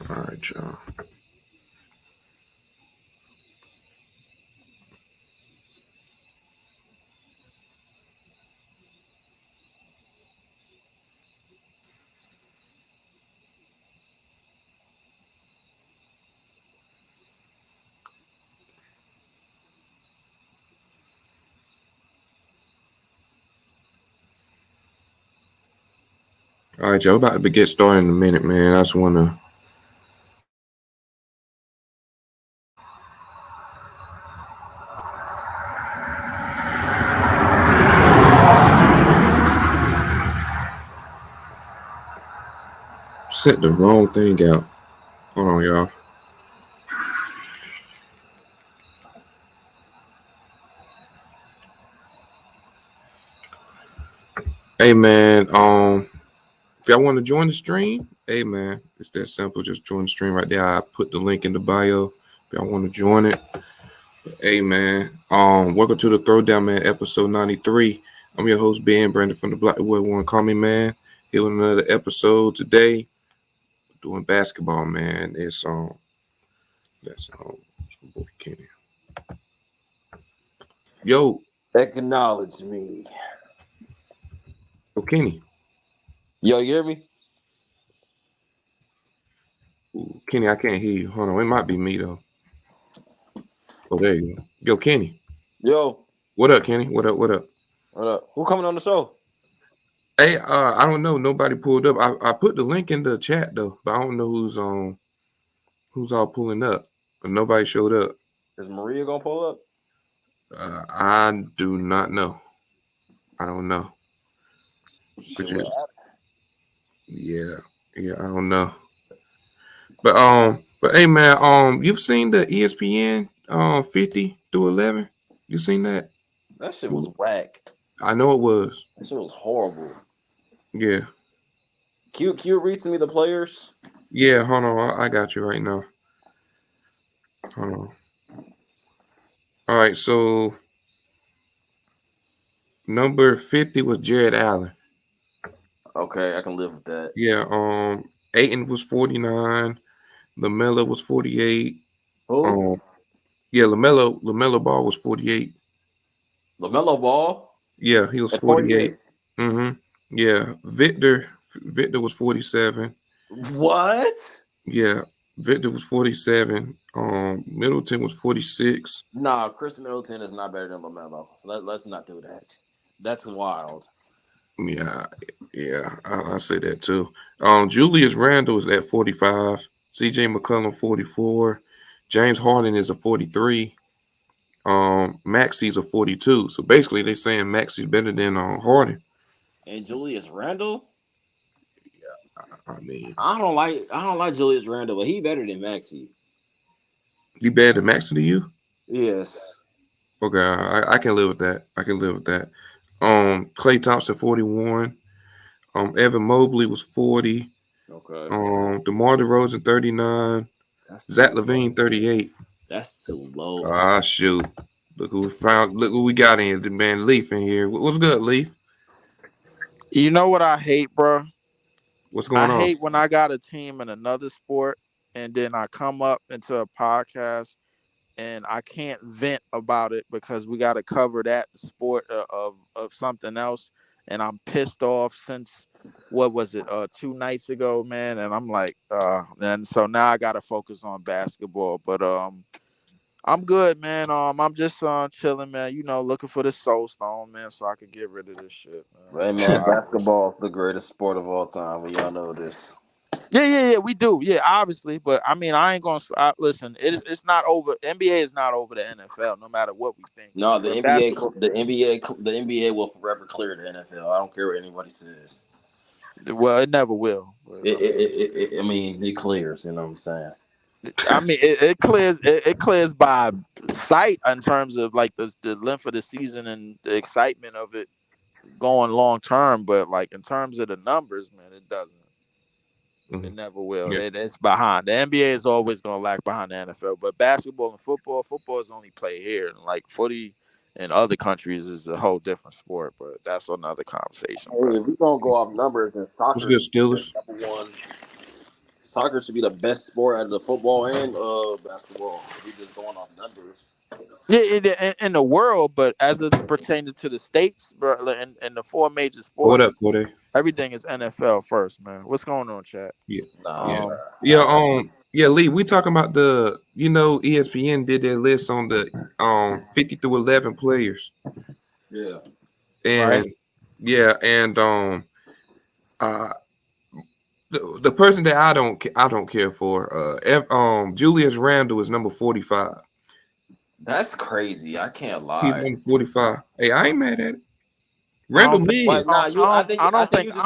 All right, y'all. All right, y'all. About to get started in a minute, man. I just wanna set the wrong thing out. Hold on, y'all. Hey, man. If y'all want to join the stream, hey, man, it's that simple. Just join the stream right there. I put the link in the bio. If y'all want to join it, hey, man. Welcome to the Throwdown, man. Episode 93. I'm your host, Ben Brandon from the Blackwood One. Call me, man. Here with another episode today. Doing basketball, man. It's that's boy Kenny. Yo, Acknowledge me. Kenny. Yo, you hear me? Ooh, Kenny, I can't hear you. Hold on, it might be me though. Oh, there you go. Yo, Kenny. Yo. What up, Kenny? What up? What up? What up? Who coming on the show? Hey, I don't know. Nobody pulled up. I put the link in the chat though, but I don't know who's all pulling up. But nobody showed up. Is Maria gonna pull up? I do not know. I don't know. But yeah, I don't know. But hey, man, you've seen the ESPN 50 through 11? You seen that? That shit was whack. I know it was. That shit was horrible. Yeah. Can you read to me the players? Yeah, hold on. I got you right now. Hold on. All right, so number 50 was Jared Allen. Okay, I can live with that. Yeah, Ayton was 49. LaMelo was 48. Who? Yeah, LaMelo Ball was 48. LaMelo Ball? Yeah, he was 48. Mm-hmm. Yeah. Victor was 47. What? Yeah, Victor was 47. Middleton was 46. Nah, Chris Middleton is not better than LaMelo. So let's not do that. That's wild. Yeah, I say that too. Julius Randle is at 45. CJ McCollum 44. James Harden is a 43. Maxi's a 42. So basically, they're saying Maxi's better than Harden. And Julius Randle? I mean, I don't like Julius Randle, but he better than Maxey. he better than Maxi to you? Yes. Okay, I can live with that. I can live with that. Klay Thompson 41. Evan Mobley was 40. Okay. DeMar DeRozan 39. Zach LaVine 38. That's too low. Ah, shoot. Look who we got in. The man Leaf in here. What's good, Leaf? You know what I hate, bro? What's going on? I hate when I got a team in another sport and then I come up into a podcast and I can't vent about it because we got to cover that sport of something else. And I'm pissed off since, what was it, 2 nights ago, man. And I'm like, and so now I got to focus on basketball. But I'm good, man. I'm just chilling, man. You know, looking for the soul stone, man, so I can get rid of this shit, man. Basketball is the greatest sport of all time. We all know this. Yeah, we do. Yeah, obviously, but I mean, I ain't gonna listen. It's not over. NBA is not over the NFL, no matter what we think. No, the NBA will forever clear the NFL. I don't care what anybody says. Well, it never will. I mean, it clears. You know what I'm saying? I mean, it clears by sight in terms of like the length of the season and the excitement of it going long term. But like in terms of the numbers, man, it doesn't. Mm-hmm. It never will. Yeah. It's behind. The NBA is always going to lag behind the NFL. But basketball and football is only played here. And like footy in other countries is a whole different sport. But that's another conversation. Hey, if we're going to go off numbers, then soccer What's good, Steelers? soccer should be the best sport out of the football and basketball. We just going off numbers. Yeah, in the world, but as it's pertaining to the states, bro, and the four major What up, sports, Corday? everything is NFL first, man. What's going on, chat? Yeah, Nah, Um, yeah. Lee, we talking about the ESPN did their list on the 50 through 11 players, yeah. and Right. and uh the person that I don't care for Julius Randle is number 45. That's crazy. I can't He's lie. number 45. Hey, I ain't mad at it. I Randall don't think. Mid. But nah, you. I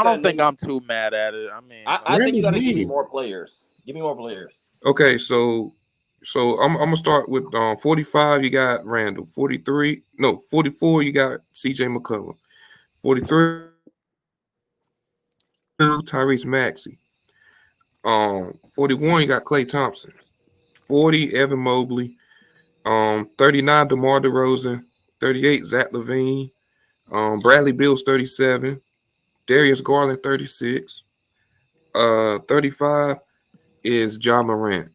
don't think I'm too mad at it. I mean, I think you Randall's got to give me mid. more players. Give me more players. Okay, so I'm gonna start with 45. You got Randall. 43. No, 44. You got CJ McCollum. 43. Tyrese Maxey. 41. You got Klay Thompson. 40. Evan Mobley. 39. DeMar DeRozan. 38. Zach LaVine. Bradley Beal's 37. Darius Garland 36. 35 is Ja Morant.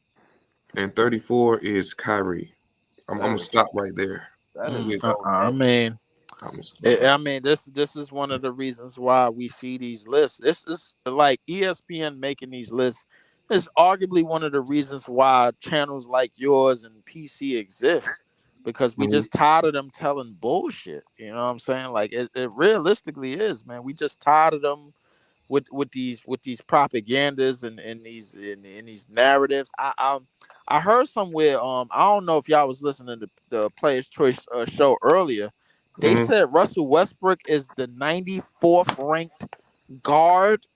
And 34 is Kyrie. I'm gonna stop right there. That is With, so I heavy. mean, I'm gonna stop. I mean, this is one of the reasons why we see these lists. This is like ESPN making these lists is arguably one of the reasons why channels like yours and PC exist, because we Mhm. just tired of them telling bullshit. You know what I'm saying? Like it realistically is, man. We just tired of them with these propagandas and these in these narratives. I heard somewhere. I don't know if y'all was listening to the Players Choice show earlier. They Mhm. said Russell Westbrook is the 94th ranked guard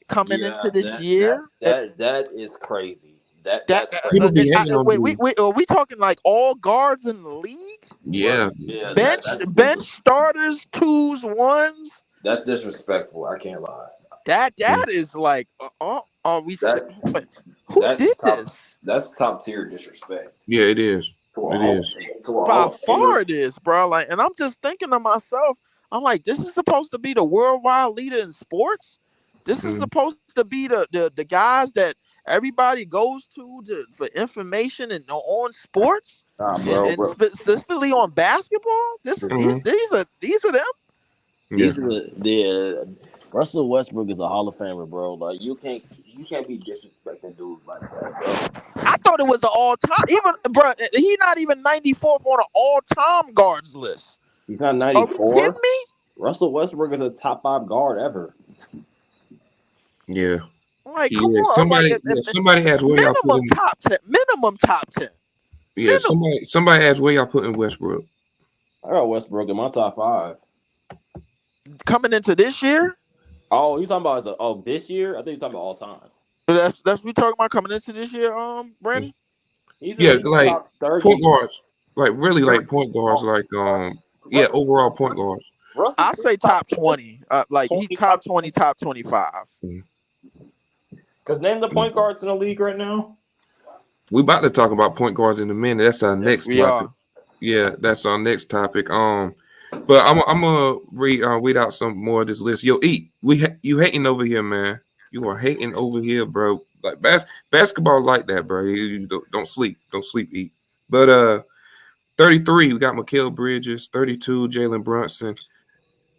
coming Yeah, into this year. that is crazy. That That's crazy. People be hating on wait, me. are we talking like all guards in the league? Yeah. Yeah, Bench starters, twos, ones. that's disrespectful. I can't lie. That is like, are we? That Who that's did top. this? That's top tier disrespect Yeah, it is. to a It hall is. to a By hall of famer. far it is, bro. Like, and I'm just thinking to myself, I'm like, this is supposed to be the worldwide leader in sports. This is Mhm. supposed to be the guys that everybody goes to for information and on sports Nah, and bro. specifically on basketball. This is Mhm. these are them. Yeah. These are the Russell Westbrook is a Hall of Famer, bro. Like you can't be disrespecting dudes like that, bro. I thought it was an all time. Even bro, he not even 94th on an all time guards list. He's not Are we kidding 94. me? Russell Westbrook is a top 5 guard ever. Yeah. Like, He come is. on, like Somebody asked where y'all minimum putting. top 10. Minimum top 10. Yeah. Minimum. Somebody asked where y'all putting Westbrook. I got Westbrook in my top 5. Coming into this year. Oh, you talking about this year? I think you're talking about all time. That's we talking about coming into this year, Brandon. He's Yeah, in like top 30. point guards. Like really like point guards. Like yeah, overall point guards. I say top 20. Like he top 20, top 25. Because name the point guards in the league right now. We about to talk about point guards in a minute. That's our next We topic. are. Yeah, that's our next topic. But I'm gonna read out some more of this list. Yo, you hating over here, man. You are hating over here, bro. Like basketball like that, bro. You don't sleep. Don't sleep, eat. But 33, we got Mikal Bridges. 32, Jalen Brunson.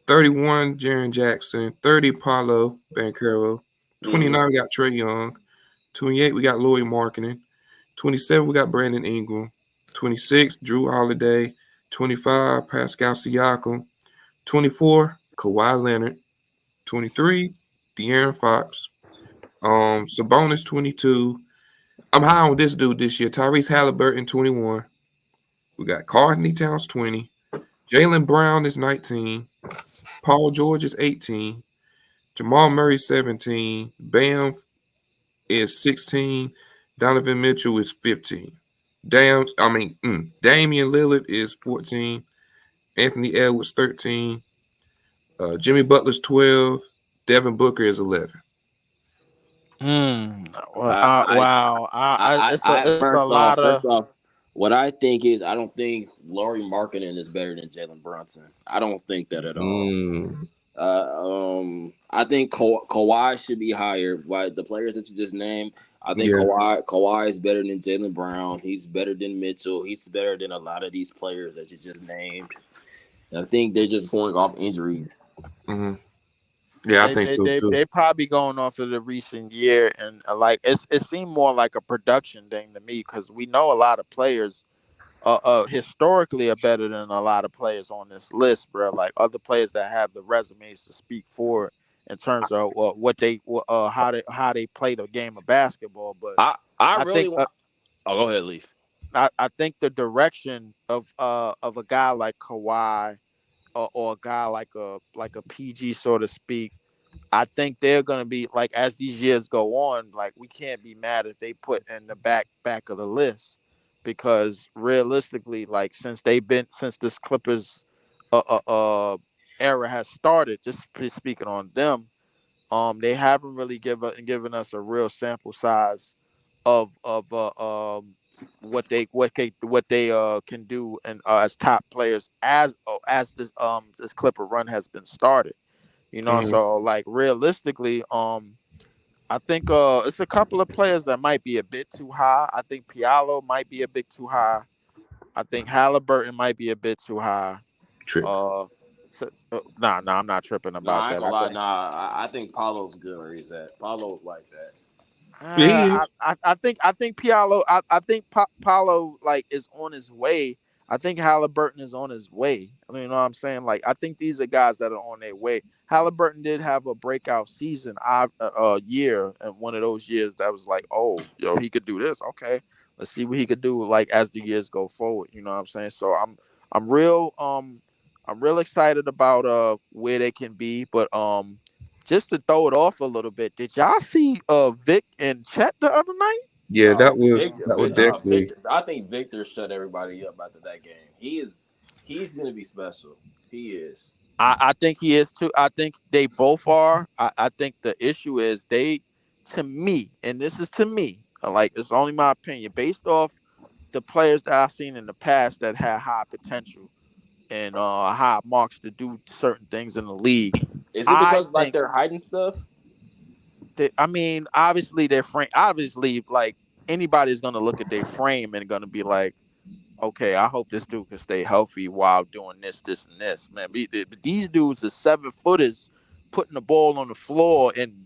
31, Jaren Jackson. 30, Paulo Banchero. 29, we got Trey Young. 28, we got Lloyd Marketing. 27, we got Brandon Ingram. 26, Drew Holiday. 25, Pascal Siakam. 24, Kawhi Leonard. 23, De'Aaron Fox. Sabonis 22. I'm high on this dude this year. Tyrese Halliburton 21. We got Carney Towns 20. Jaylen Brown is 19. Paul George is 18. Jamal Murray 17. Bam is 16. Donovan Mitchell is 15. Damian Lillard is 14. Anthony Edwards 13. Jimmy Butler's 12. Devin Booker is 11. Wow. It's a lot First of. off, what I think is I don't think Laurie Markkinen is better than Jalen Brunson. I don't think that at all. I think Kawhi should be higher. By the players that you just named, I think Yeah. Kawhi is better than Jaylen Brown. He's better than Mitchell. He's better than a lot of these players that you just named. And I think they're just going off injuries. Hmm. Yeah, I They think they so they too. they probably going off of the recent year, and like it seemed more like a production thing to me because we know a lot of players historically are better than a lot of players on this list, bro. Like other players that have the resumes to speak for it in terms of what they how they play the game of basketball. But I I really think want. Oh, go ahead, Leaf. I think the direction of a guy like Kawhi or a guy like a PG, so to speak. I think they're gonna be like as these years go on, like we can't be mad if they put in the back of the list because realistically, like since this Clippers era has started, just speaking on them, they haven't really given us a real sample size of what they can do and as top players as this Clipper run has been started. You know, Hmm. so like realistically, I think it's a couple of players that might be a bit too high. I think Pialo might be a bit too high. I think Halliburton might be a bit too high. Trip. Uh, nah, I'm not tripping Nah, about I ain't that. gonna I lie. think Nah, I think Paulo's good where he's at. Paulo's like that. Yeah, he is. I think Pialo I think Paolo like is on his way. I think Halliburton is on his way. I mean, you know what I'm saying? Like I think these are guys that are on their way. Halliburton did have a breakout season, year, and one of those years that was like, oh, yo, he could do this. Okay, let's see what he could do. Like as the years go forward, you know what I'm saying? So I'm real I'm real excited about where they can be, but just to throw it off a little bit, did y'all see Vic and Chet the other night? Yeah, No, that was definitely. Victor. I think Victor shut everybody up after that game. He's gonna be special. He is. I think he is too. I think they both are. I think the issue is to me, and this is to me, like it's only my opinion, based off the players that I've seen in the past that had high potential and high marks to do certain things in the league. Is it I because like think they're hiding stuff? that I mean, obviously their frame. Obviously, like anybody's gonna look at their frame and gonna be like, okay, I hope this dude can stay healthy while doing this, this, and this. Man, these dudes are 7 footers putting the ball on the floor and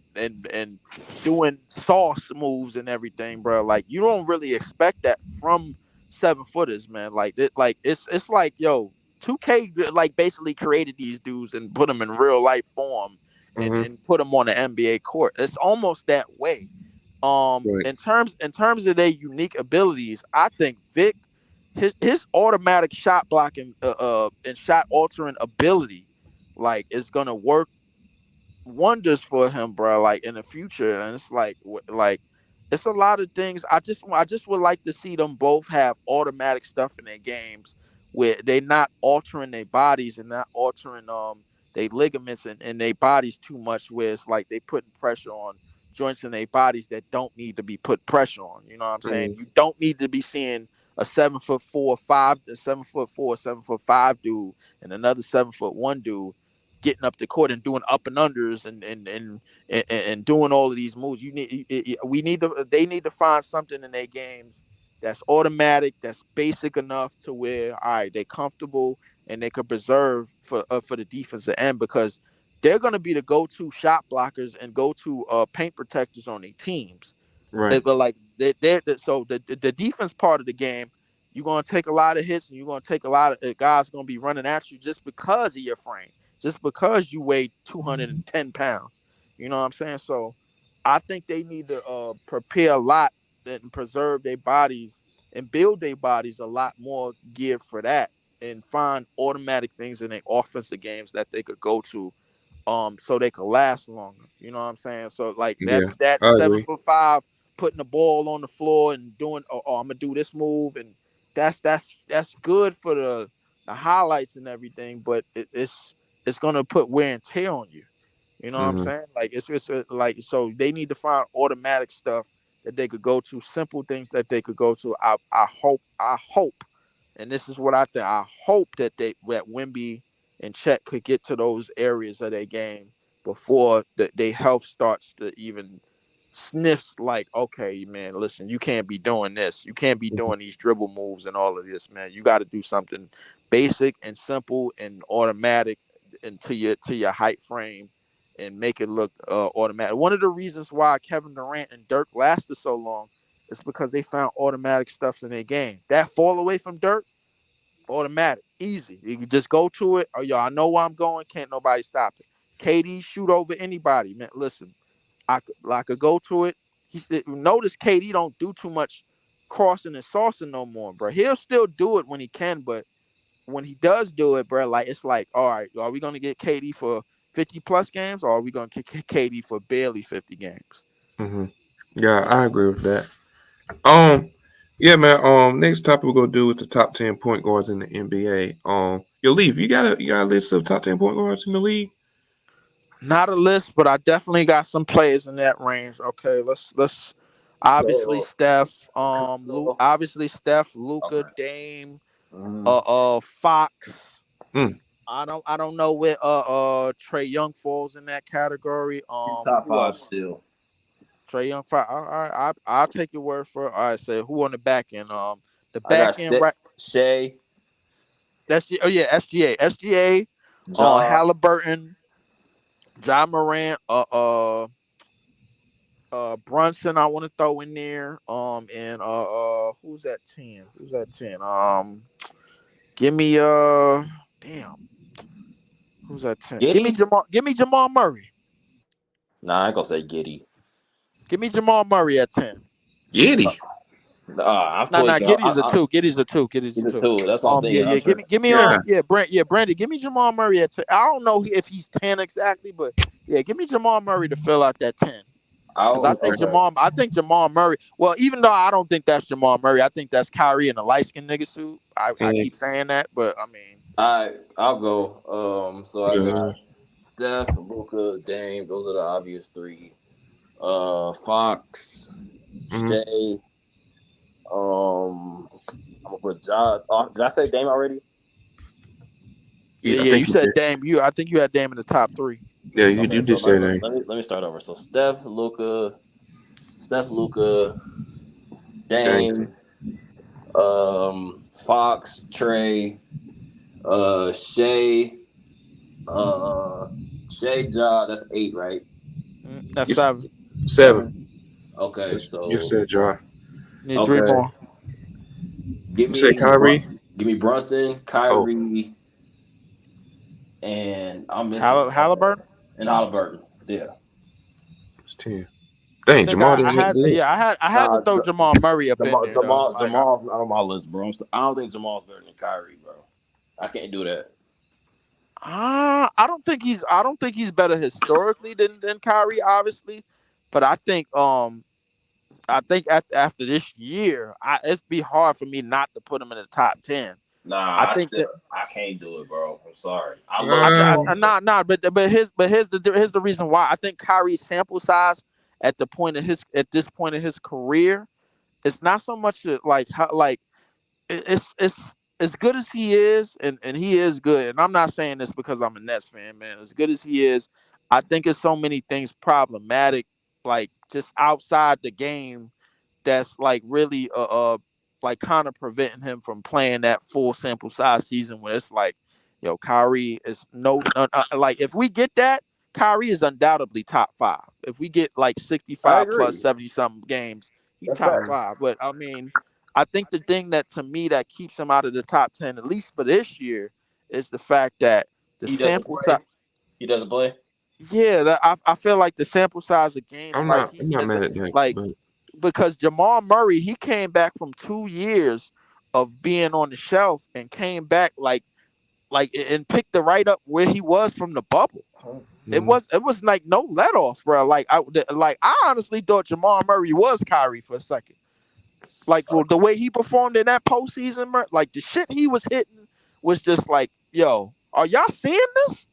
doing sauce moves and everything, bro. Like you don't really expect that from 7 footers, man. Like it's like yo. 2K like basically created these dudes and put them in real life form Hmm. and put them on the NBA court. It's almost that way. Right. In terms of their unique abilities, I think Vic his automatic shot blocking and shot altering ability like is gonna work wonders for him, bro. Like in the future, and it's like it's a lot of things. I just would like to see them both have automatic stuff in their games where they're not altering their bodies and not altering their ligaments and their bodies too much. Where it's like they putting pressure on joints in their bodies that don't need to be put pressure on. You know what I'm saying? Hmm. You don't need to be seeing a 7'4", 5, a 7'4", 7'5" dude and another 7'1" dude getting up the court and doing up and unders and doing all of these moves. They need to find something in their games that's automatic, that's basic enough to where all right, they're comfortable and they could preserve for the defensive end because they're going to be the go-to shot blockers and go-to paint protectors on their teams. Right. But like so the defense part of the game, you're gonna take a lot of hits and you're gonna take a lot of guys gonna be running at you just because of your frame, just because you weigh 210 pounds. You know what I'm saying? So I think they need to prepare a lot and preserve their bodies and build their bodies a lot more geared for that and find automatic things in their offensive games that they could go to so they could last longer. You know what I'm saying? So like that Yeah, that I seven agree. foot five putting the ball on the floor and doing I'm gonna do this move and that's good for the highlights and everything, but it's gonna put wear and tear on you. You know what I'm Hmm. saying? Like like so they need to find automatic stuff that they could go to, simple things that they could go to. I hope, and this is what I think. I hope that Wemby and Chet could get to those areas of their game before their health starts to even sniffs like, okay, man, listen, you can't be doing this. You can't be doing these dribble moves and all of this, man. You got to do something basic and simple and automatic into your height frame and make it look automatic. One of the reasons why Kevin Durant and Dirk lasted so long is because they found automatic stuff in their game. That fall away from Dirk, automatic, easy. You can just go to it. Oh, yo, I know where I'm going. Can't nobody stop it. KD shoot over anybody, man. Listen, I could go to it. He said, notice KD don't do too much crossing and saucing no more, bro. He'll still do it when he can, but when he does do it, bro, like it's like, all right, are we gonna get KD for 50 plus games, or are we gonna get KD for barely 50 games? Mm-hmm. Yeah, I agree with that. Yeah, man. Next topic we're gonna do with the top 10 point guards in the NBA. Yo, Leaf, you got a list of top 10 point guards in the league? Not a list, but I definitely got some players in that range. Okay, let's obviously So, Steph, so obviously Steph, Luca, okay. Dame, Mm, Fox. Mm. I don't know where Trey Young falls in that category. he's top Who five else? still. Trey Young. All right, I'll take your word for it. All right, so who on the back end? The I back got end, right? Shea, Oh yeah, SGA, Ja, Halliburton, John Morant, Brunson. I want to throw in there. And who's that 10? Who's that 10? Give me damn. Who's that 10? Give me Giddy. Jamal. Give me Jamal Murray. Nah, I ain't gonna say Giddy. Give me Jamal Murray at 10. Giddy. I'm Nah. tweaking. Giddy's the two. Giddy's the two. Giddy's the He's a two. two. That's what I'm Yeah, thinking. yeah. I'm Give sure. me, give me, Yeah. Brandon. Give me Jamal Murray at 10. I don't know if he's 10 exactly, but yeah, give me Jamal Murray to fill out that 10. Because Oh, okay. I think Jamal Murray. Well, even though I don't think that's Jamal Murray, I think that's Kyrie in a light skinned nigga suit. I Mm. keep saying that, but I mean, I'll go. So I got Yeah. Steph, Luka, Dame. Those are the obvious three. Fox, Mm-hmm. Shea. I'm gonna put Ja. Oh, did I say Dame already? yeah, Yeah, I yeah. You think you said did. Dame. I think you had Dame in the top three. Yeah, you Okay, so did say that. let me start over. So Steph, Luka, Dang. Dame, Fox, Trey, Shea, Shea, Ja. That's 8, right? That's You, 7. 7. Okay, You so said Jar. Need three okay, more. give You said me Kyrie. give me Brunson, Oh, Kyrie, and I'm missing Halliburton. and Halliburton. Yeah. it's 10. I Dang, think Jamal didn't I make had the list. I had to Nah, throw Jamal Murray up in there though. Like Jamal's not on my list, bro. I don't think Jamal's better than Kyrie, bro. I can't do that. I don't think he's better historically than Kyrie, obviously, but I think after this year, it'd be hard for me not to put him in the top 10. I Nah, think that I can't do it, bro. I'm sorry. I love Uh, Jamal, but here's the reason why. I think Kyrie's sample size at this point in his career, it's not so much like how like it's as good as he is, and he is good. And I'm not saying this because I'm a Nets fan, man. As good as he is, I think it's so many things problematic, like just outside the game, that's like really like kind of preventing him from playing that full sample size season where it's like, yo, Kyrie is like if we get that, Kyrie is undoubtedly top five. If we get like I 65 plus agree. 70 something games, he That's top fact. five. But I mean, I think the thing that to me that keeps him out of the top 10, at least for this year, is the fact that the He doesn't sample size. play. He doesn't play. Yeah, I feel like the sample size of games like I'm he's not missing, mad at that, like but because Jamal Murray, he came back from 2 years of being on the shelf and came back like and picked the right up where he was from the bubble. mm, It was like no let off, bro. I honestly thought Jamal Murray was Kyrie for a second. Like for the way he performed in that postseason, like the shit he was hitting was just like, yo, are y'all seeing this?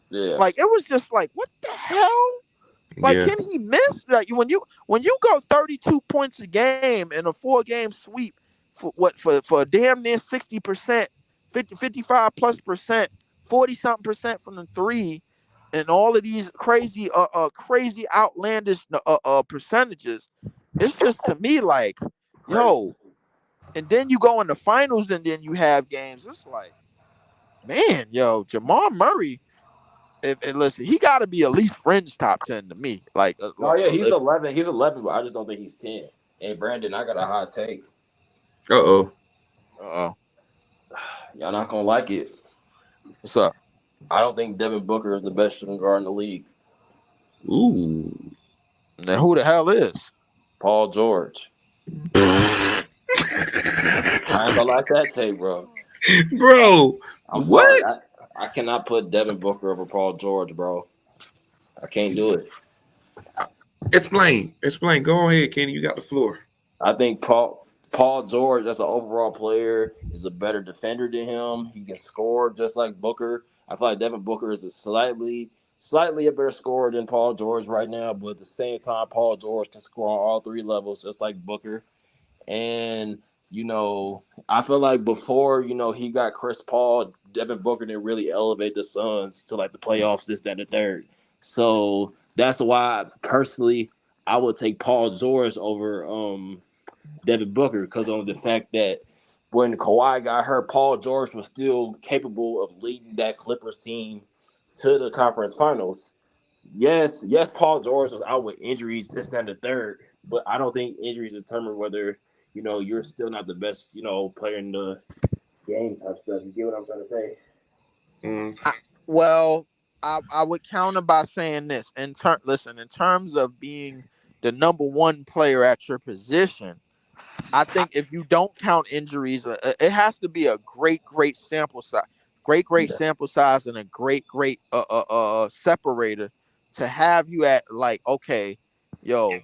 Yeah. Like it was just like, what the hell? Like, yeah, can he miss? Like when you go 32 points a game in a 4-game sweep for damn near 60%, 55 plus percent 40-something% from the three, and all of these crazy outlandish percentages. It's just to me like, Crazy. yo, and then you go in the finals and then you have games. It's like, man, yo, Jamal Murray. If and listen, he got to be at least fringe top 10 to me. Like, Oh yeah, he's if 11. He's 11, but I just don't think he's 10. Hey Brandon, I got a hot take. Uh-oh. uh Y'all not gonna like it. what's up? I don't think Devin Booker is the best shooting guard in the league. Ooh. Now who the hell is? Paul George. I ain't gonna like that take, bro. Bro, I'm sorry. what? I cannot put Devin Booker over Paul George, bro. I can't do it. Explain. Go ahead, Kenny. You got the floor. I think Paul George, as an overall player, is a better defender than him. He can score just like Booker. I feel like Devin Booker is a slightly a better scorer than Paul George right now, but at the same time, Paul George can score on all three levels just like Booker. And I feel like before he got Chris Paul, Devin Booker didn't really elevate the Suns to like the playoffs, this, that, and the third. So that's why personally I would take Paul George over Devin Booker, because on the fact that when Kawhi got hurt, Paul George was still capable of leading that Clippers team to the conference finals. Yes, Paul George was out with injuries, this, that, and the third, but I don't think injuries determine whether you're still not the best player in the game type stuff. You get what I'm trying to say? Well, I would counter by saying this. Listen, in terms of being the number one player at your position, I think if you don't count injuries, it has to be a great sample size, great Yeah. sample size, and a great separator to have you at like, okay, yo,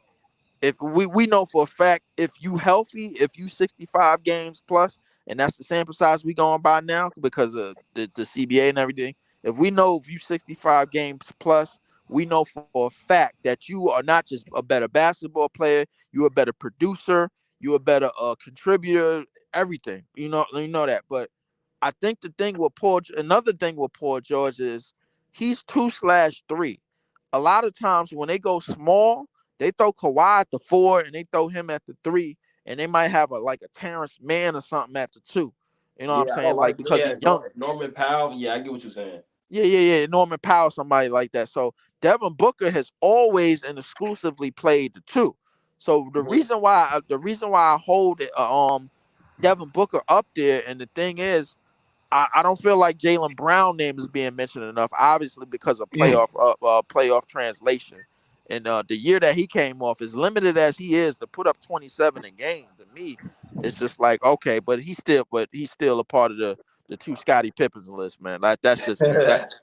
if we know for a fact, if you healthy, if you 65 games plus, and that's the sample size we going by now because of the CBA and everything. If we know if you 65 games plus, we know for a fact that you are not just a better basketball player, you're a better producer, you're a better contributor, everything. You know that. But I think another thing with Paul George is he's 2/3. A lot of times when they go small, they throw Kawhi at the 4 and they throw him at the 3, and they might have a Terrence Mann or something at the 2. You know what I'm Yeah, I don't saying? like Like because he's young. Norman Powell. Yeah, I get what you're saying. Yeah. Norman Powell, somebody like that. So Devin Booker has always and exclusively played the 2. So the reason why I hold it, Devin Booker up there, and the thing is, I don't feel like Jaylen Brown name is being mentioned enough, obviously because of playoff translation. And the year that he came off, as limited as he is, to put up 27 in game, to me, it's just like, okay, but he's still a part of the two Scottie Pippens list, man. Like that's just me.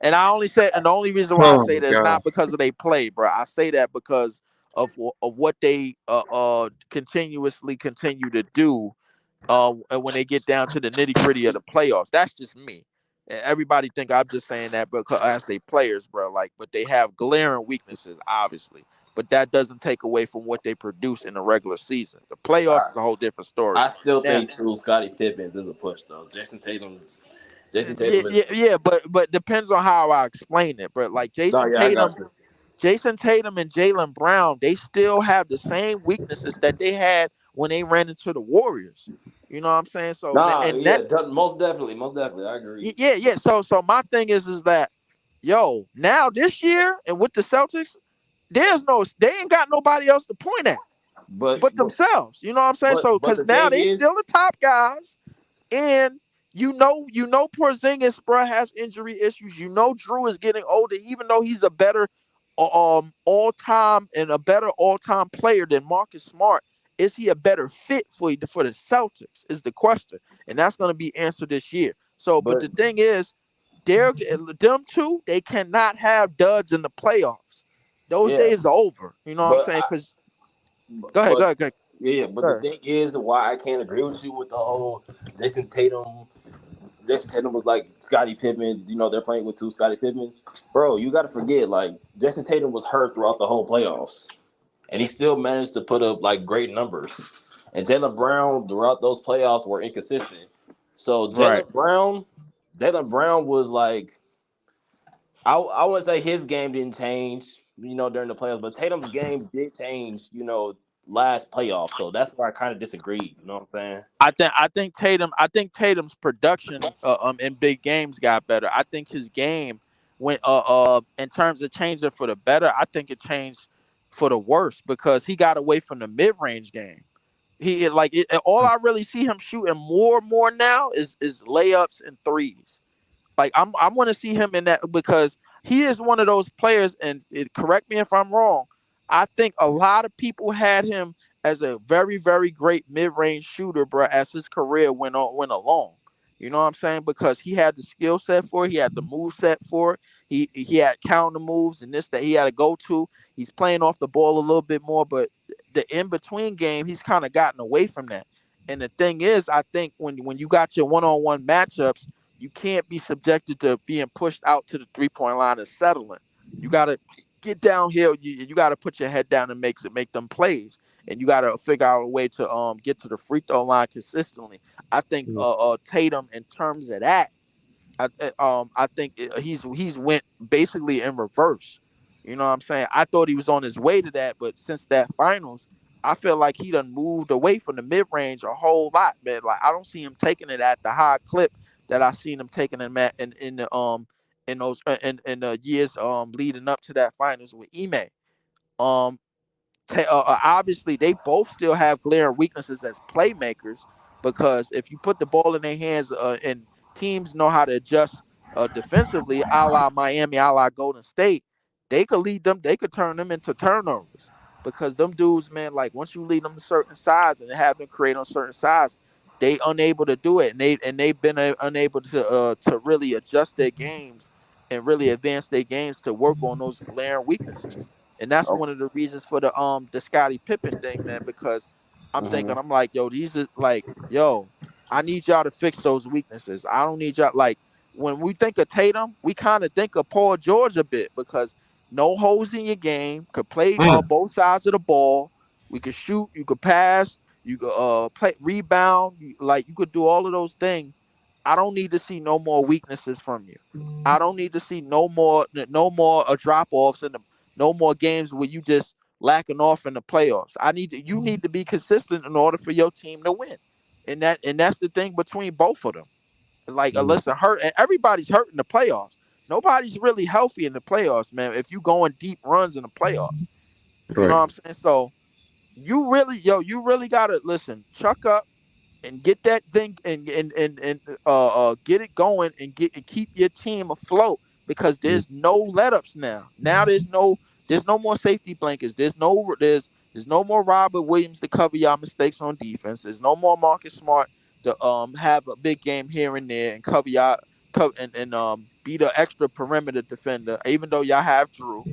And the only reason why I Oh say my that is God. not because of they play, bro. I say that because of what they continuously continue to do and when they get down to the nitty gritty of the playoffs. That's just me. And everybody think I'm just saying that because as they players, bro. Like, but they have glaring weaknesses, obviously. But that doesn't take away from what they produce in the regular season. The playoffs is a whole different story. I still Now, think too Scottie Pippins is a push though. Jason yeah, Tatum is. yeah, but depends on how I explain it. But like No, yeah, I got you. Jason Tatum and Jaylen Brown, they still have the same weaknesses that they had when they ran into the Warriors. You know what I'm saying? So Nah, and yeah, that most definitely, I agree. yeah. So my thing is that, yo, now this year and with the Celtics, they ain't got nobody else to point at But but themselves. You know what I'm saying? So but because the now thing they is, still the top guys, and Porzingis, bro, has injury issues. Drew is getting older, even though he's a better all time and a better all time player than Marcus Smart. Is he a better fit for the Celtics? Is the question, and that's going to be answered this year. So, but but the thing is, them two, they cannot have duds in the playoffs. Those yeah, days are over. You know what I'm but saying? I, Because go ahead, but go ahead, go ahead. yeah, but Go the ahead. thing is why I can't agree with you with the whole Jason Tatum. Jason Tatum was like Scottie Pippen. They're playing with two Scottie Pippens, bro. You got to forget, like Jason Tatum was hurt throughout the whole playoffs, and he still managed to put up like great numbers. And Jaylen Brown throughout those playoffs were inconsistent. So Right. Jaylen Brown was like I wouldn't say his game didn't change, during the playoffs, but Tatum's game did change, last playoff. So that's where I kind of disagreed. You know what I'm saying? I think Tatum's production in big games got better. I think his game went in terms of changing for the better. I think it changed for the worse because he got away from the mid range game. All I really see him shooting more and more now is layups and threes. Like I'm going to see him in that because he is one of those players. And correct me if I'm wrong. I think a lot of people had him as a very very great mid range shooter, bro. As his career went along, you know what I'm saying? Because he had the skill set for it, he had the move set for it. He had counter moves and this that he had to go to. He's playing off the ball a little bit more, but the in between game, he's kind of gotten away from that. And the thing is, I think when you got your one on one matchups, you can't be subjected to being pushed out to the 3 point line and settling. You got to get downhill. You got to put your head down and make them plays. And you got to figure out a way to get to the free throw line consistently. I think Tatum, in terms of that, I think he's went basically in reverse. You know what I'm saying? I thought he was on his way to that, but since that finals, I feel like he done moved away from the mid range a whole lot, man. Like I don't see him taking it at the high clip that I seen him taking him at in the in those in the years leading up to that finals with Ime. Um, Obviously they both still have glaring weaknesses as playmakers because if you put the ball in their hands and teams know how to adjust defensively, a la Miami, a la Golden State, they could lead them, they could turn them into turnovers because them dudes, man, like once you lead them a certain size and have them create on a certain size, they unable to do it, and they've been unable to really adjust their games and really advance their games to work on those glaring weaknesses. And that's Oh, one of the reasons for the Scottie Pippen thing, man. Because hmm I'm like, yo, these is like, yo, I need y'all to fix those weaknesses. I don't need y'all like when we think of Tatum, we kind of think of Paul George a bit because no holes in your game, could play Mm. both sides of the ball. We could shoot, you could pass, you could play rebound, like you could do all of those things. I don't need to see no more weaknesses from you. I don't need to see no more drop offs in the no more games where you just lacking off in the playoffs. You need to be consistent in order for your team to win. And that's the thing between both of them. Like Mm. unless hurt and everybody's hurt in the playoffs. Nobody's really healthy in the playoffs, man. If you going deep runs in the playoffs. You know Right. what I'm saying? So you really gotta listen, chuck up and get that thing and get it going and keep your team afloat because Mm. there's no let ups now. Now there's no more safety blankets. There's no more Robert Williams to cover y'all mistakes on defense. There's no more Marcus Smart to have a big game here and there and cover y'all and be the extra perimeter defender, even though y'all have Drew.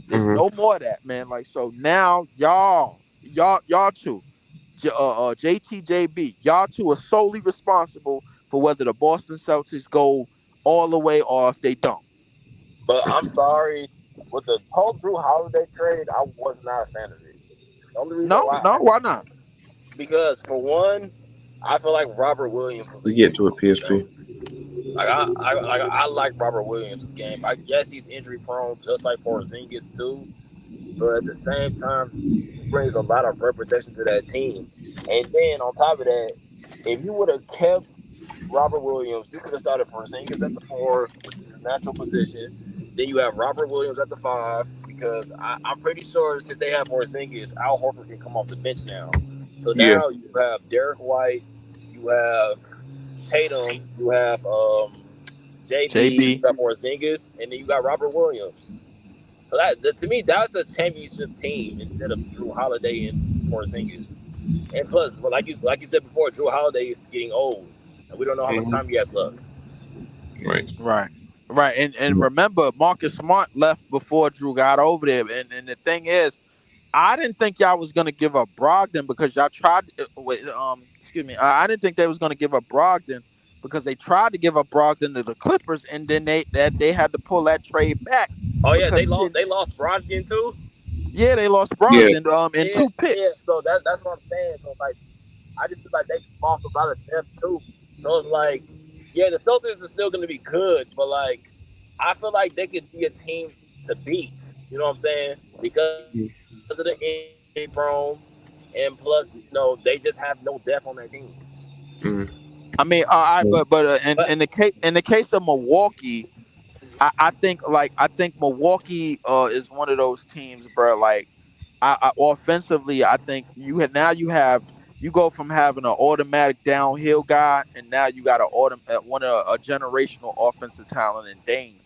There's Mm-hmm. no more of that, man. Like so now y'all two JTJB, y'all two are solely responsible for whether the Boston Celtics go all the way or if they don't. But I'm sorry, with the whole Drew Holiday trade, I was not a fan of it. The only reason No, why, no, why not? because for one, I feel like Robert Williams was We an get to injury it, prone though. PSP. I like Robert Williams' game. I guess he's injury prone, just like Porzingis too. But at the same time, he brings a lot of reputation to that team. And then on top of that, if you would have kept Robert Williams, you could have started Porzingis at the four, which is his natural position. Then you have Robert Williams at the five, because I'm pretty sure since they have Porzingis, Al Horford can come off the bench now. So Yeah. now you have Derek White, you have Tatum, you have JB, you JB. got Porzingis, and then you got Robert Williams. So to me, that's a championship team instead of Drew Holiday and Porzingis. And plus, well, like you said before, Drew Holiday is getting old, and we don't know how much time Mm-hmm. he has left. Right. Right. Right. And remember Marcus Smart left before Drew got over there. And the thing is, I didn't think y'all was gonna give up Brogdon because y'all tried wait, excuse me. I didn't think they was gonna give up Brogdon because they tried to give up Brogdon to the Clippers and then they had to pull that trade back Oh yeah, because they he lost. didn't. They lost Brogdon too. Yeah, they lost Yeah. Brogdon in Yeah, two yeah. picks. So that's what I'm saying. So like, I just feel like they lost a lot of depth too. So it's like, yeah, the Celtics are still going to be good, but like, I feel like they could be a team to beat. You know what I'm saying? Because of the injury prones, and plus, they just have no depth on that team. Mm, I mean, I mm, but But in the case of Milwaukee, I think Milwaukee is one of those teams, bro. Like I offensively, I think you go from having an automatic downhill guy, and now you got a generational offensive talent in Dame.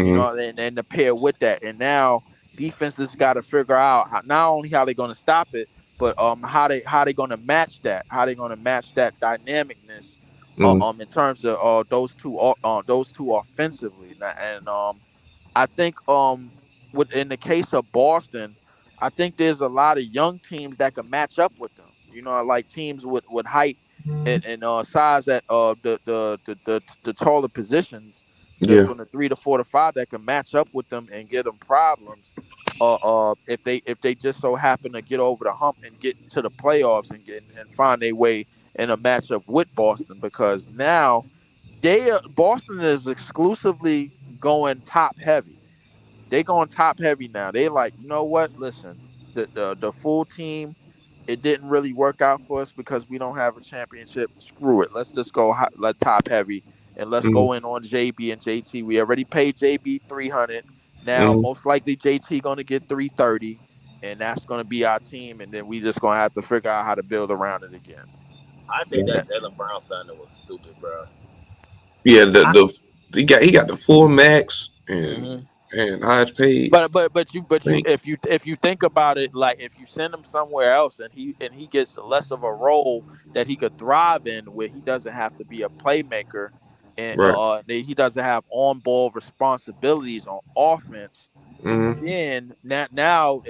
You mm, know, and to pair with that, and now defenses got to figure out not only how they're going to stop it, but how they going to match that, how they going to match that dynamicness, mm, in terms of those two offensively. And I think in the case of Boston, I think there's a lot of young teams that can match up with them. You know, like teams with height and size at the taller positions, yeah, from the 3 to 4 to 5, that can match up with them and get them problems. If they just so happen to get over the hump and get to the playoffs and find their way in a matchup with Boston, because now Boston is exclusively going top heavy. They going top heavy now. They like, you know what? Listen, the full team, it didn't really work out for us because we don't have a championship. Screw it. Let's just go let top heavy, and let's mm, go in on JB and JT. We already paid JB 300. Now mm, most likely JT going to get 330, and that's going to be our team. And then we just going to have to figure out how to build around it again. I think yeah, that Jalen Brown signing was stupid, bro. yeah. I, He got the full max Mm-hmm. and highest paid. But Thing. if you think about it, like if you send him somewhere else and he gets less of a role that he could thrive in, where he doesn't have to be a playmaker, and Right. he doesn't have on ball responsibilities on offense, Mm, then now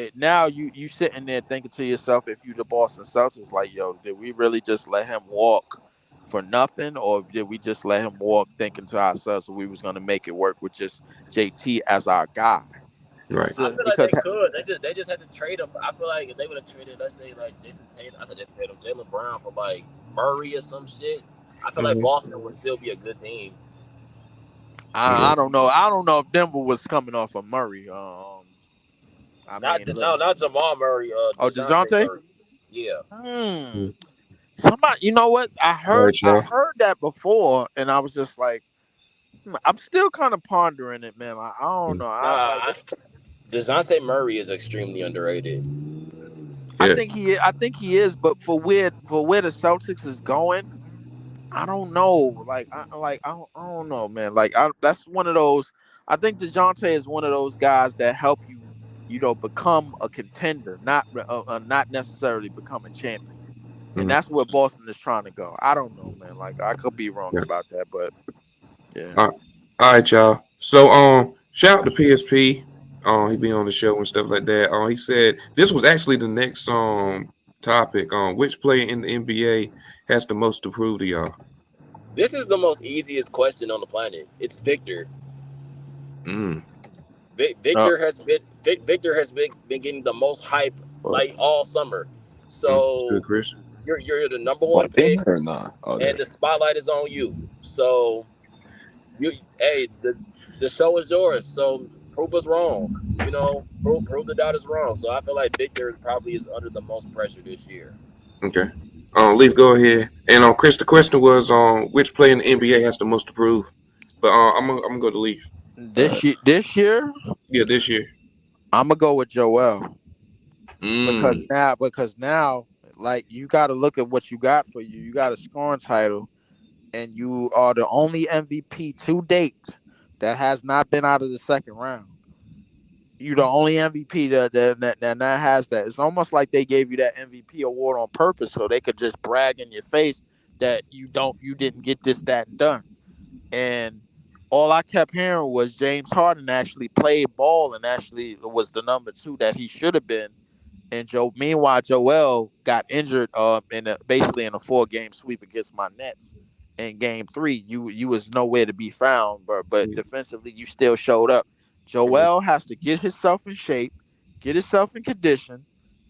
you sitting there thinking to yourself, if you the Boston Celtics, like, yo, did we really just let him walk for nothing, or did we just let him walk thinking to ourselves we was going to make it work with just JT as our guy? right. I So, feel like because they could. They just had to trade him. I feel like if they would have traded, let's say like Jason Tatum, I said Jason Tatum, Jalen Brown for like Murray or some shit. I feel like Mm, Boston would still be a good team. yeah. I don't know. I don't know if Denver was coming off of Murray. I Not mean, no, not Jamal Murray. oh, Dejounte Dejounte. Murray. Yeah, Hmm. Mm. Somebody, you know what? All right, I y'all. heard that before, and I was just like, I'm still kind of pondering it, man. I don't Mm, know. nah. I like. Dejounte Murray is extremely underrated. yeah. I think he is, but for where the Celtics is going, I don't know. I don't know, man. That's one of those. I think Dejounte is one of those guys that help you, become a contender, not necessarily become a champion. And Mm, that's where Boston is trying to go. I don't know, man. Like I could be wrong yeah. about that, but yeah. All right, y'all. So, shout out to PSP. He be on the show and stuff like that. He said this was actually the next topic. Which player in the NBA has the most to prove to y'all? This is the most easiest question on the planet. It's Victor. Mm, Uh, Victor has been getting the most hype but like all summer. that's good, So Chris. you're the number one What, been pick, here or not? Oh, and there. the spotlight is on you. So you hey the show is yours. So prove us wrong. Prove the doubters wrong. So I feel like Victor probably is under the most pressure this year. Okay. Leaf, go ahead. And Chris, the question was which player in the NBA has the most to prove? But I'm gonna go to Leaf. this year, Yeah, this year. I'm gonna go with Joel, Mm, because now, like, you got to look at what you got for you. You got a scoring title, and you are the only MVP to date that has not been out of the second round. You the only MVP that has that. It's almost like they gave you that MVP award on purpose so they could just brag in your face that you didn't get this, that, and done. And all I kept hearing was James Harden actually played ball and actually was the number two that he should have been. And meanwhile, Joel got injured basically in a 4-game sweep against my Nets. In game 3, you was nowhere to be found, but mm, defensively you still showed up. mm, Joel has to get himself in shape, get himself in condition,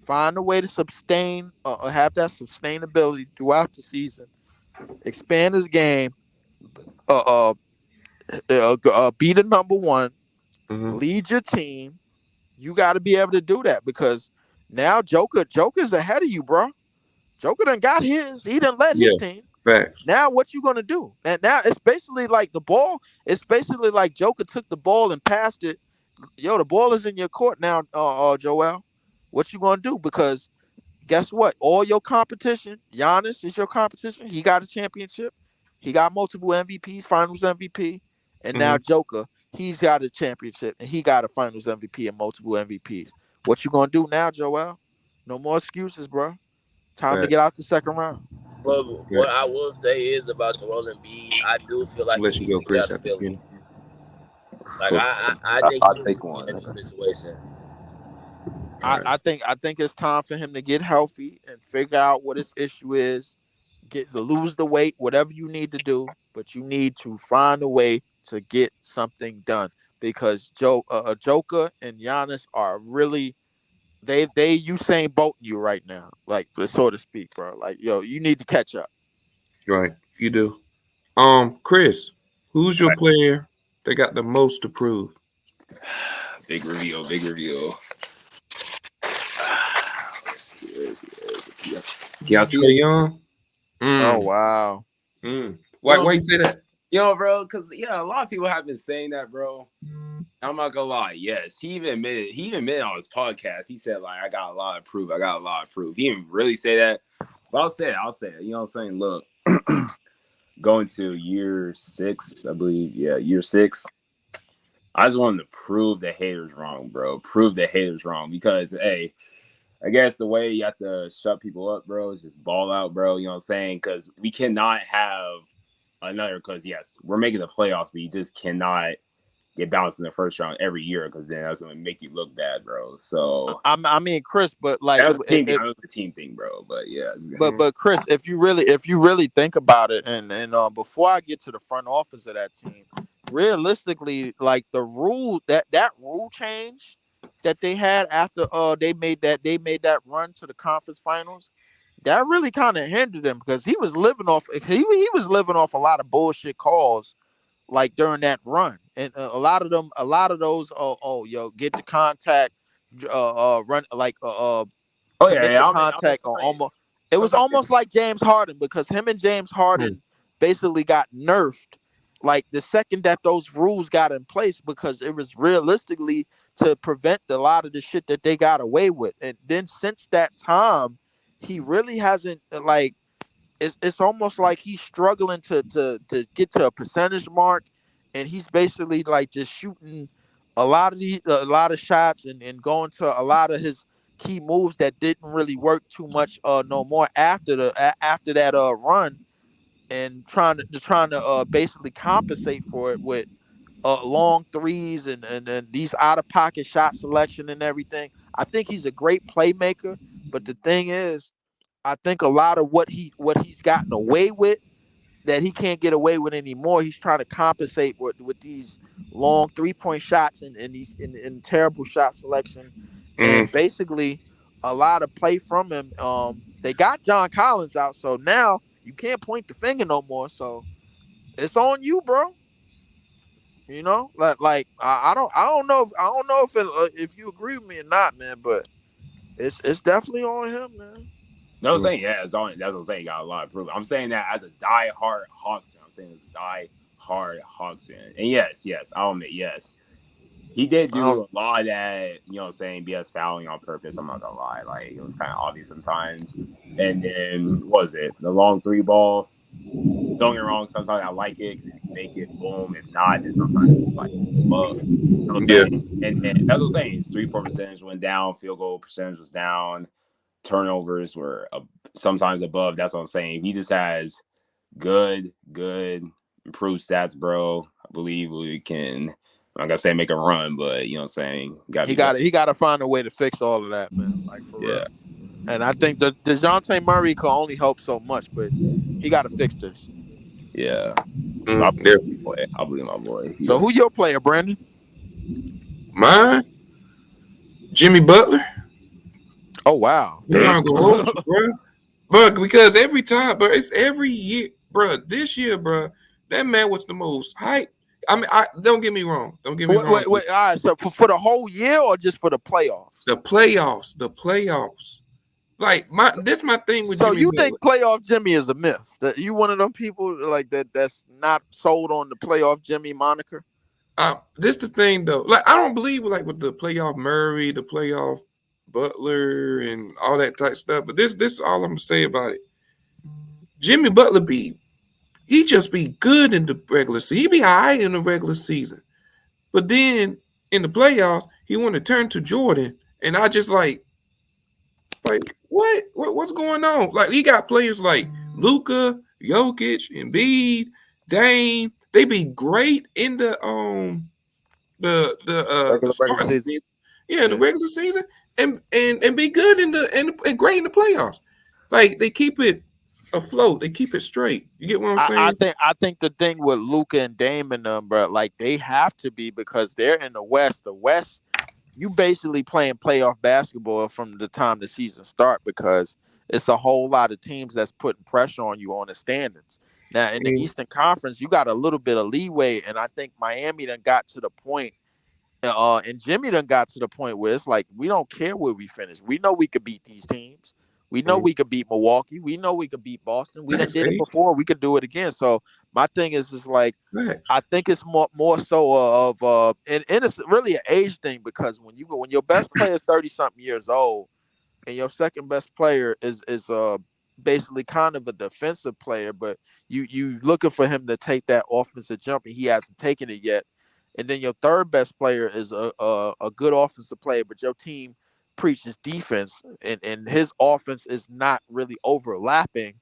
find a way to sustain or have that sustainability throughout the season, expand his game, uh, uh be the number one, Mhm. lead your team. You got to be able to do that because now Joker's ahead of you, bro. Joker done got his. He done led his Yeah, team. facts. Now what you gonna do? And now it's basically like the ball. It's basically like Joker took the ball and passed it. Yo, the ball is in your court now, Joel. What you gonna do? Because guess what? All your competition, Giannis is your competition. He got a championship. He got multiple MVPs, Finals MVP, and now Mhm. Joker, he's got a championship and he got a Finals MVP and multiple MVPs. What you gonna do now, Joel? No more excuses, bro. Time to Facts. get out the second round. But what Facts. I will say is about Joel Embiid, I do feel like he Let you needs go, to get Chris, out of after Philly. Kenny. Like Cool. I think he I'll needs to take be in a one. new situation. All right. I think it's time for him to get healthy and figure out what his issue is. Get to lose the weight, whatever you need to do, but you need to find a way to get something done because Joker and Giannis are really they Usain Bolt you right now, like so to speak, bro. Like yo, you need to catch up. Right. You do. Chris, who's your player that got the most to prove? Big reveal. Big reveal. Let's see. Where is he? Trey Young. Oh Mm. wow. Mm. You Why know, you say that? bro, because a lot of people have been saying that, bro. I'm not gonna lie. Yes, he even admitted on his podcast. He said like, I got a lot of proof. I got a lot of proof. He didn't really say that, but I'll say it. You know what I'm saying? Look, going to year 6, I believe. Yeah, year 6. I just wanted to prove the haters wrong, bro. Prove the haters wrong because, hey, I guess the way you have to shut people up, bro, is just ball out, bro. You know what I'm saying? Because we cannot have another. Because yes, we're making the playoffs, but you just cannot get bounced in the first round every year because then that's going to make you look bad, bro. So I mean, Chris, but like, that was the team thing. I know the team thing, bro. But yeah, but Chris, if you really think about it, and before I get to the front office of that team, realistically, like the rule that rule change that they had after they made that run to the conference finals, that really kind of hindered him because he was living off a lot of bullshit calls like during that run, and a lot of those yo get the contact, run like oh commit yeah. the I'm contact or saying, almost it was almost like James Harden because him and James Harden basically got nerfed like the second that those rules got in place because it was realistically to prevent a lot of the shit that they got away with. And then since that time, he really hasn't like it's almost like he's struggling to get to a percentage mark and he's basically like just shooting a lot of shots and going to a lot of his key moves that didn't really work too much no more after after that run and trying to basically compensate for it with long threes and these out of pocket shot selection and everything. I think he's a great playmaker, but the thing is I think a lot of what he's gotten away with that he can't get away with anymore. He's trying to compensate with these long 3-point shots and these in terrible shot selection, and basically a lot of play from him. They got John Collins out, so now you can't point the finger no more. So it's on you, bro. You know, I don't know if you agree with me or not, man, but it's definitely on him, man. no, I'm saying yeah. That's what I'm saying. He got a lot of proof. I'm saying that as a die-hard Hawks fan. I'm saying as a die-hard Hawks fan. And yes, I'll admit yes. He did do a lot of that, you know what I'm saying, BS fouling on purpose. I'm not going to lie. Like, it was kind of obvious sometimes. And then, what was it? The long 3 ball. Don't get me wrong. Sometimes I like it because if you make it, boom. If not, then sometimes it's like, fuck. You know what I'm saying? And that's what I'm saying. His 3-point percentage went down. Field goal percentage was down. Turnovers were sometimes above. That's what I'm saying. He just has good improved stats, bro. I believe we can. I'm not gonna say make a run, but you know what I'm saying. He got to find a way to fix all of that, man. Like for real. And I think the DeJounte Murray can only help so much, but he got to fix this. Yeah. I believe my boy. So who your player, Brandon? Mine? Jimmy Butler. Oh wow. I'm gonna hold you, bro. But because every time, bro, it's every year, bro. This year, bro, that man was the most hype. I mean, I don't get me wrong. Don't get me wrong. Wait. All right. So for the whole year or just for the playoffs? The playoffs. Like my thing with So Jimmy you Butler. think playoff Jimmy is a myth? That you one of them people like that's not sold on the playoff Jimmy moniker? This the thing though. Like I don't believe with the playoff Murray, the playoff Butler, and all that type stuff. But this is all I'm gonna say about it. Jimmy Butler he just be good in the regular season. He be all right in the regular season. But then in the playoffs, he want to turn to Jordan. And I just like what's going on? Like he got players like Luka, Jokic, Embiid, Dame. They be great in the Regular season. the regular season, and be good and great in the playoffs. Like they keep it afloat, they keep it straight. You get what I'm saying? I think the thing with Luka and Dame and them, bro, like they have to be because they're in the West. The West, you basically playing playoff basketball from the time the season start because it's a whole lot of teams that's putting pressure on you on the standings. Now in the Eastern Conference, you got a little bit of leeway, and I think Miami done got to the point, and Jimmy done got to the point where it's like we don't care where we finish. We know we could beat these teams. We know we could beat Milwaukee. We know we could beat Boston. We done did it before. We could do it again. So my thing is just like I think it's more so of and it's really an age thing because when your best player is 30-something years old and your second best player is basically kind of a defensive player, but you looking for him to take that offensive jump and he hasn't taken it yet. And then your third best player is a good offensive player, but your team preaches defense and his offense is not really overlapping.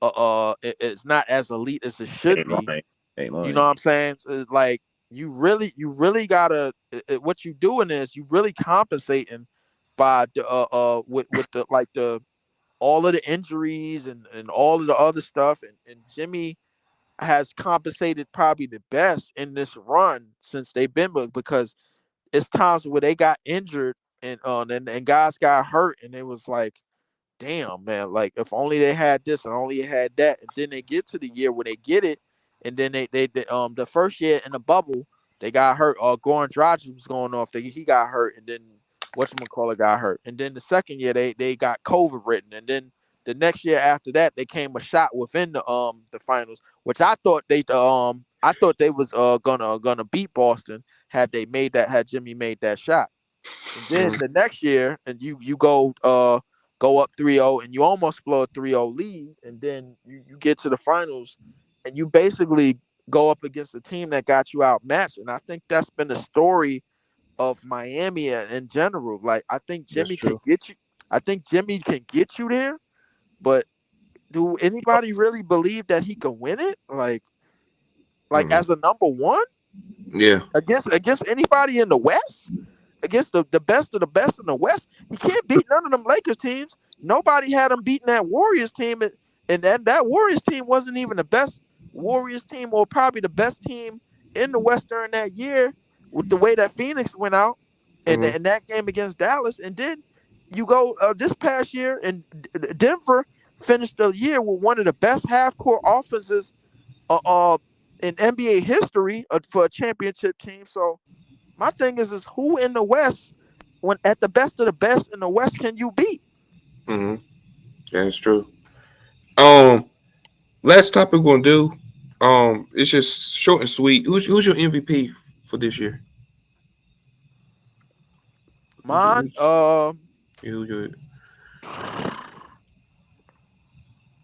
It's not as elite as it should be. You know what I'm saying? It's like you really gotta. What you doing is you really compensating by with the all of the injuries and all of the other stuff and Jimmy has compensated probably the best in this run since they've been because it's times where they got injured and guys got hurt and it was like, damn man, like if only they had this and only they had that, and then they get to the year where they get it, and then they the first year in the bubble they got hurt. Goran Dragic was going off, he got hurt, and then whatchamacallit got hurt, and then the second year they got COVID written, and then the next year after that they came a shot within the finals, which I thought they was gonna beat Boston had Jimmy made that shot. And then the next year, and you go up 3-0 and you almost blow a 3-0 lead, and then you get to the finals and you basically go up against a team that got you outmatched. And I think that's been the story of Miami in general. Like I think Jimmy can get you. I think Jimmy can get you there, but do anybody really believe that he can win it? Like as a number one? Yeah. Against anybody in the West? Against the best of the best in the West? He can't beat none of them Lakers teams. Nobody had him beating that Warriors team, and that Warriors team wasn't even the best Warriors team or probably the best team in the West during that year with the way that Phoenix went out and that game against Dallas. And then you go this past year, and Denver finished the year with one of the best half-court offenses in NBA history for a championship team. So my thing is who in the West, when at the best of the best in the West, can you beat? Yeah, that's true. Last topic we're gonna do. It's just short and sweet. Who's your MVP for this year? Mine, Who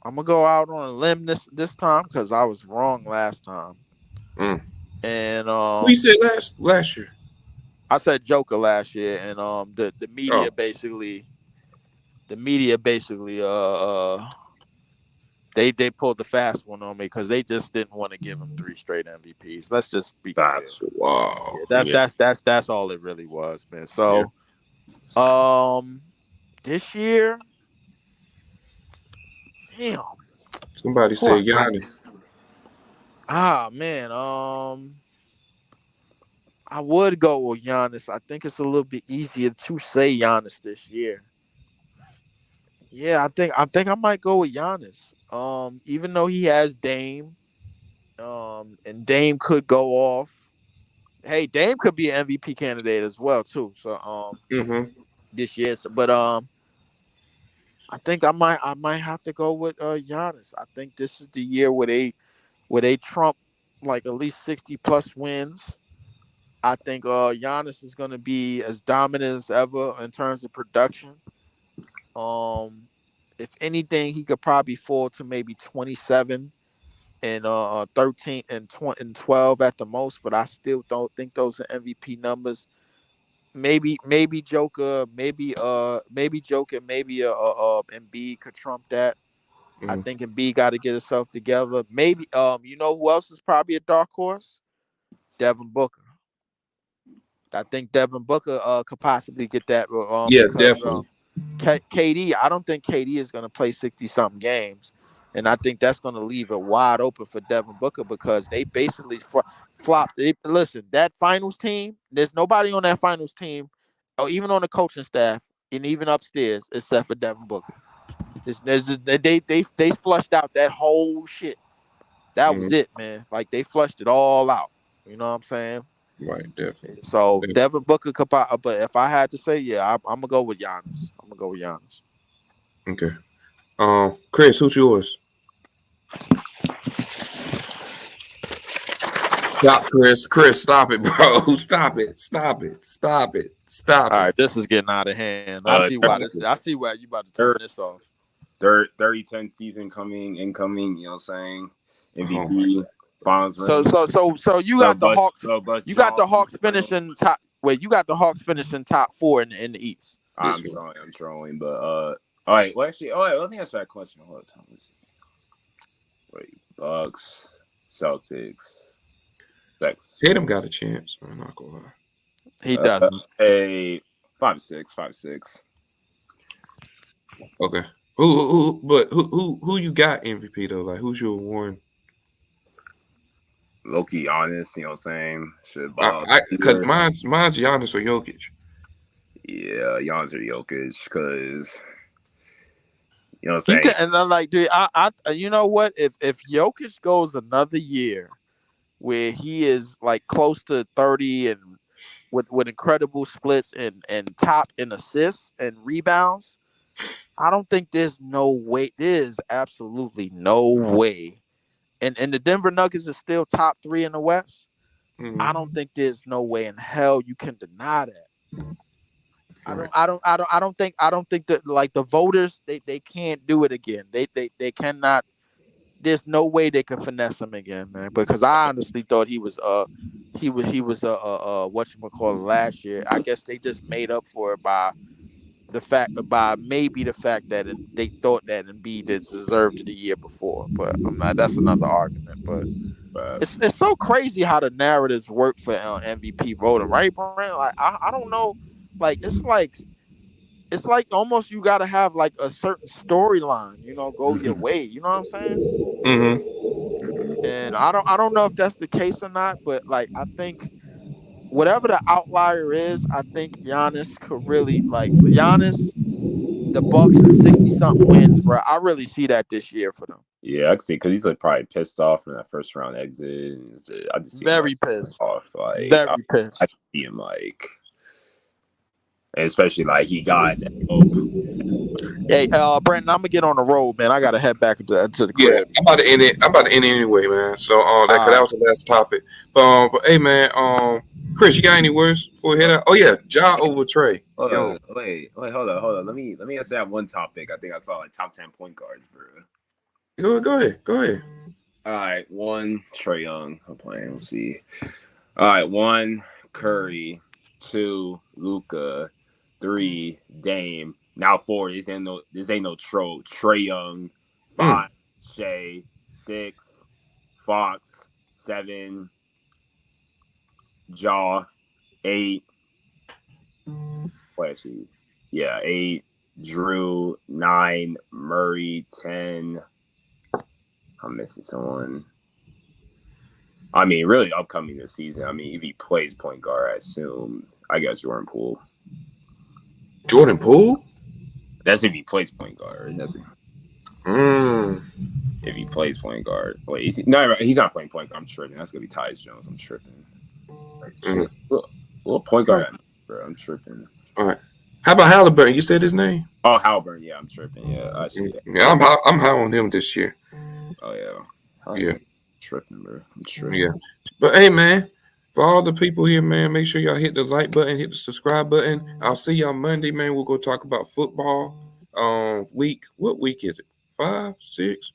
I'm gonna go out on a limb this time because I was wrong last time. And who you said last year? I said Joker last year, and the media basically they pulled the fast one on me because they just didn't want to give him 3 straight MVPs. Let's just be clear. Wow. Yeah, that's all it really was, man. So this year, damn. Somebody said Giannis. Man. I would go with Giannis. I think it's a little bit easier to say Giannis this year. Yeah, I think I might go with Giannis. Even though he has Dame, And Dame could go off. Hey, Dame could be an MVP candidate as well too. So this year, but I think I might have to go with Giannis. I think this is the year where they trump like at least 60 plus wins. I think Giannis is going to be as dominant as ever in terms of production. If anything, he could probably fall to maybe 27 and 13 and 20 and 12 at the most, but I still don't think those are MVP numbers. Maybe Joker, maybe Joker, maybe Embiid could trump that. I think Embiid got to get himself together. Maybe you know who else is probably a dark horse? Devin Booker. I think Devin Booker could possibly get that Yeah, because definitely. KD. I don't think KD is going to play 60-something games, and I think that's going to leave it wide open for Devin Booker because they basically flopped. Listen, that finals team. There's nobody on that finals team, or even on the coaching staff, and even upstairs, except for Devin Booker. They flushed out that whole shit. That was it, man. Like they flushed it all out. You know what I'm saying? Right, definitely. So Devin Booker could, but if I had to say, yeah, I'm gonna go with Giannis. Okay. Chris, who's yours? Stop, Chris. Chris, stop it, bro. Stop it. All right, this is getting out of hand. I see why you about to turn this off. 30-10 season incoming. You know what I'm saying? MVP. Finals ring. So you got the Hawks. You got the Hawks finishing top. Wait, you got the Hawks finishing top 4 in the East. I'm trolling, but all right. Well, actually, let me ask that question. Hold on, let's see. Wait, Bucks, Celtics, Tatum got a chance. I'm not gonna lie. He doesn't. A 5-6. Okay. Who you got MVP though? Like who's your one? Low-key honest, you know what I'm saying? Because mine's Giannis or Jokic. Yeah, Giannis or Jokic, because you know what I'm saying. And I'm like, dude, I you know what? If Jokic goes another year where he is like close to 30 and with incredible splits and top in assists and rebounds, I don't think there's no way. There's absolutely no way. And the Denver Nuggets is still top 3 in the West. I don't think there's no way in hell you can deny that. I don't think that like the voters they can't do it again. They cannot. There's no way they can finesse him again, man. Because I honestly thought he was whatchamacallit last year. I guess they just made up for it by maybe the fact that they thought that Embiid deserved the year before, but I'm not. That's another argument. But it's so crazy how the narratives work for MVP voting, right, Brent? Like I don't know, like it's like almost you got to have like a certain storyline, go your way. You know what I'm saying? And I don't know if that's the case or not, but like I think. Whatever the outlier is, I think Giannis could really the Bucks and 60-something wins, bro. I really see that this year for them. Yeah, I can see because he's like probably pissed off from that first round exit. I just see very him, pissed off, like very pissed. I see him like, and especially like he got that hope. Hey, Brandon, I'm gonna get on the road, man. I gotta head back to the crib. Yeah, I'm about to end it anyway, man. So that was the last topic. But hey, man, Chris, you got any words before we head out? Oh yeah, Ja over Trey. Wait, hold on. Let me answer that one topic. I think I saw like top 10 point guards, bro. Go ahead. All right, 1 Trae Young. I'm playing. Let's see. All right, 1 Curry, 2 Luka, 3 Dame. Now 4. This ain't no Trae Young. 5 Shea, 6 Fox, 7 Ja, 8. Actually, yeah, 8 Drew, 9 Murray, 10. I'm missing someone. I mean, really upcoming this season. I mean, if he plays point guard, I assume. I guess Jordan Poole. Jordan Poole? That's if he plays point guard. That's it. If he plays point guard. Wait, he's not playing point guard. I'm tripping. That's gonna be Tyus Jones. I'm tripping. Shit. What point guard? Bro, I'm tripping. All right. How about Halliburton? You said his name? Oh, Halliburton. Yeah, I'm tripping. Yeah, I see that. Yeah, I'm high on him this year. Oh yeah. Yeah. I'm tripping, bro. I'm tripping. Yeah. But hey, man, for all the people here, man, make sure y'all hit the like button, hit the subscribe button. I'll see y'all Monday, man. We'll go talk about football. What week is it? 5, 6?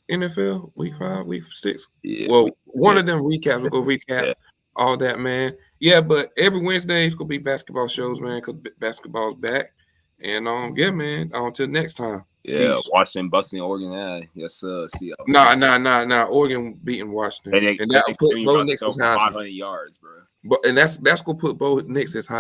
NFL week 5, week 6. Yeah, well, one of them recaps. We'll go recap Yeah. all that, man. Yeah, but every Wednesday it's gonna be basketball shows, man, because basketball's back. And yeah, man. Until next time. Yeah, Peace. Washington busting Oregon. Yeah, yes, see y'all. Nah. Oregon beating Washington, and that put Bo Nix as Heisman. 500 yards, bro. But that's gonna put Bo Nix as high.